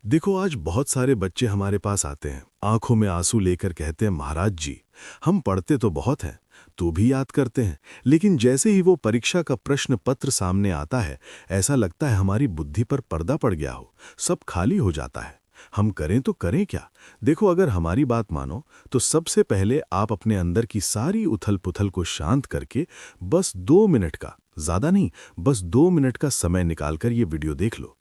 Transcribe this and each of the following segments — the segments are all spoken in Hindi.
देखो, आज बहुत सारे बच्चे हमारे पास आते हैं, आंखों में आंसू लेकर कहते हैं, महाराज जी, हम पढ़ते तो बहुत हैं, तो भी याद करते हैं, लेकिन जैसे ही वो परीक्षा का प्रश्न पत्र सामने आता है, ऐसा लगता है हमारी बुद्धि पर पर्दा पड़ गया हो, सब खाली हो जाता है। हम करें तो करें क्या? देखो, अगर हमारी बात मानो तो सबसे पहले आप अपने अंदर की सारी उथल-पुथल को शांत करके बस 2 मिनट का, ज्यादा नहीं, बस 2 मिनट का समय निकालकर ये वीडियो देख लो।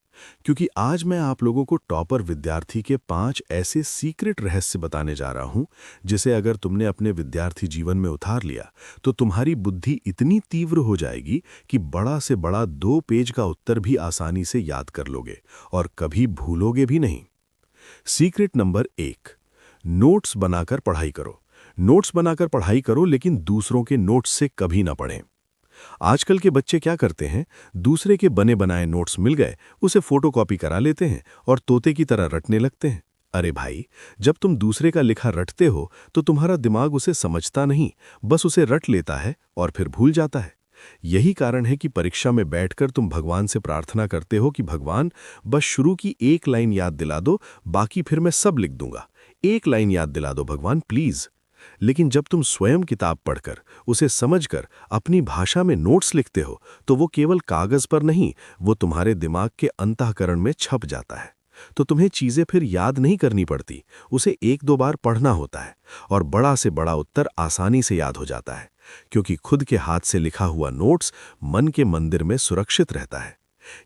क्योंकि आज मैं आप लोगों को टॉपर विद्यार्थी के 5 ऐसे सीक्रेट रहस्य बताने जा रहा हूं, जिसे अगर तुमने अपने विद्यार्थी जीवन में उतार लिया तो तुम्हारी बुद्धि इतनी तीव्र हो जाएगी कि बड़ा से बड़ा 2 पेज का उत्तर भी आसानी से याद कर लोगे और कभी भूलोगे भी नहीं। सीक्रेट नंबर 1, नोट्स बनाकर पढ़ाई करो। नोट्स बनाकर पढ़ाई करो, लेकिन दूसरों के नोट्स से कभी ना पढ़ें। आजकल के बच्चे क्या करते हैं, दूसरे के बने बनाए नोट्स मिल गए, उसे फोटोकॉपी करा लेते हैं और तोते की तरह रटने लगते हैं। अरे भाई, जब तुम दूसरे का लिखा रटते हो तो तुम्हारा दिमाग उसे समझता नहीं, बस उसे रट लेता है और फिर भूल जाता है। यही कारण है कि परीक्षा में बैठकर तुम भगवान से प्रार्थना करते हो कि भगवान, बस शुरू की एक लाइन याद दिला दो, बाकी फिर मैं सब लिख दूंगा। एक लाइन याद दिला दो भगवान, प्लीज। लेकिन जब तुम स्वयं किताब पढ़कर, उसे समझकर अपनी भाषा में नोट्स लिखते हो, तो वो केवल कागज पर नहीं, वो तुम्हारे दिमाग के अंतःकरण में छप जाता है। तो तुम्हें चीजें फिर याद नहीं करनी पड़ती, उसे 1-2 बार पढ़ना होता है और बड़ा से बड़ा उत्तर आसानी से याद हो जाता है, क्योंकि खुद के हाथ से लिखा हुआ नोट्स मन के मंदिर में सुरक्षित रहता है।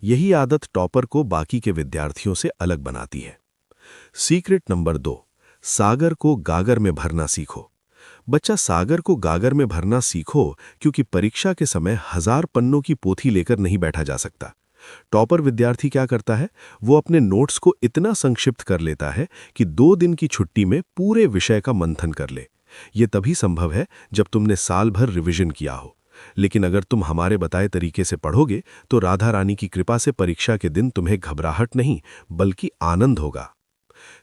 यही आदत टॉपर को बाकी के विद्यार्थियों से अलग बनाती है। सीक्रेट नंबर 2, सागर को गागर में भरना सीखो। बच्चा, सागर को गागर में भरना सीखो, क्योंकि परीक्षा के समय 1000 पन्नों की पोथी लेकर नहीं बैठा जा सकता। टॉपर विद्यार्थी क्या करता है, वो अपने नोट्स को इतना संक्षिप्त कर लेता है कि 2 दिन की छुट्टी में पूरे विषय का मंथन कर ले। ये तभी संभव है जब तुमने साल भर रिवीजन किया हो। लेकिन अगर तुम हमारे बताए तरीके से पढ़ोगे तो राधा रानी की कृपा से परीक्षा के दिन तुम्हें घबराहट नहीं, बल्कि आनंद होगा।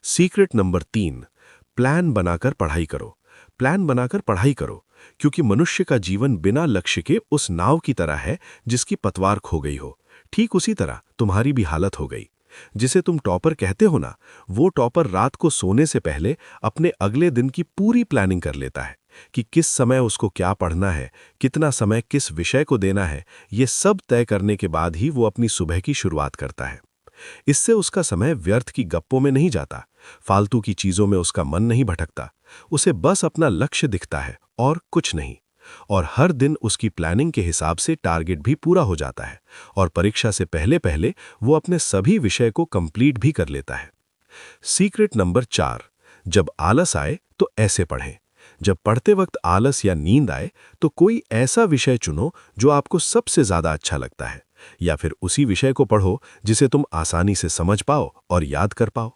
सीक्रेट नंबर 3, प्लान बनाकर पढ़ाई करो। प्लान बनाकर पढ़ाई करो, क्योंकि मनुष्य का जीवन बिना लक्ष्य के उस नाव की तरह है जिसकी पतवार खो गई हो। ठीक उसी तरह तुम्हारी भी हालत हो गई। जिसे तुम टॉपर कहते हो ना, वो टॉपर रात को सोने से पहले अपने अगले दिन की पूरी प्लानिंग कर लेता है कि किस समय उसको क्या पढ़ना है, कितना समय किस विषय को देना है। ये सब तय करने के बाद ही वो अपनी सुबह की शुरुआत करता है। इससे उसका समय व्यर्थ की गप्पों में नहीं जाता, फालतू की चीजों में उसका मन नहीं भटकता। उसे बस अपना लक्ष्य दिखता है और कुछ नहीं। और हर दिन उसकी प्लानिंग के हिसाब से टारगेट भी पूरा हो जाता है और परीक्षा से पहले पहले वो अपने सभी विषय को कंप्लीट भी कर लेता है। सीक्रेट नंबर 4, जब आलस आए तो ऐसे पढ़ें। जब पढ़ते वक्त आलस या नींद आए तो कोई ऐसा विषय चुनो जो आपको सबसे ज्यादा अच्छा लगता है, या फिर उसी विषय को पढ़ो जिसे तुम आसानी से समझ पाओ और याद कर पाओ।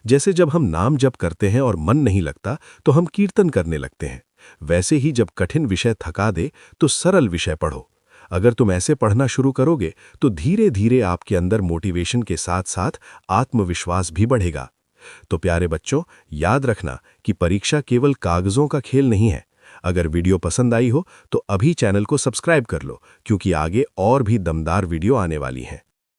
जैसे जब हम नाम जप करते हैं और मन नहीं लगता तो हम कीर्तन करने लगते हैं, वैसे ही जब कठिन विषय थका दे तो सरल विषय पढ़ो। अगर तुम ऐसे पढ़ना शुरू करोगे तो धीरे धीरे आपके अंदर मोटिवेशन के साथ साथ आत्मविश्वास भी बढ़ेगा। तो प्यारे बच्चों, याद रखना कि परीक्षा केवल कागजों का खेल नहीं है। अगर वीडियो पसंद आई हो तो अभी चैनल को सब्सक्राइब कर लो, क्योंकि आगे और भी दमदार वीडियो आने वाली हैं।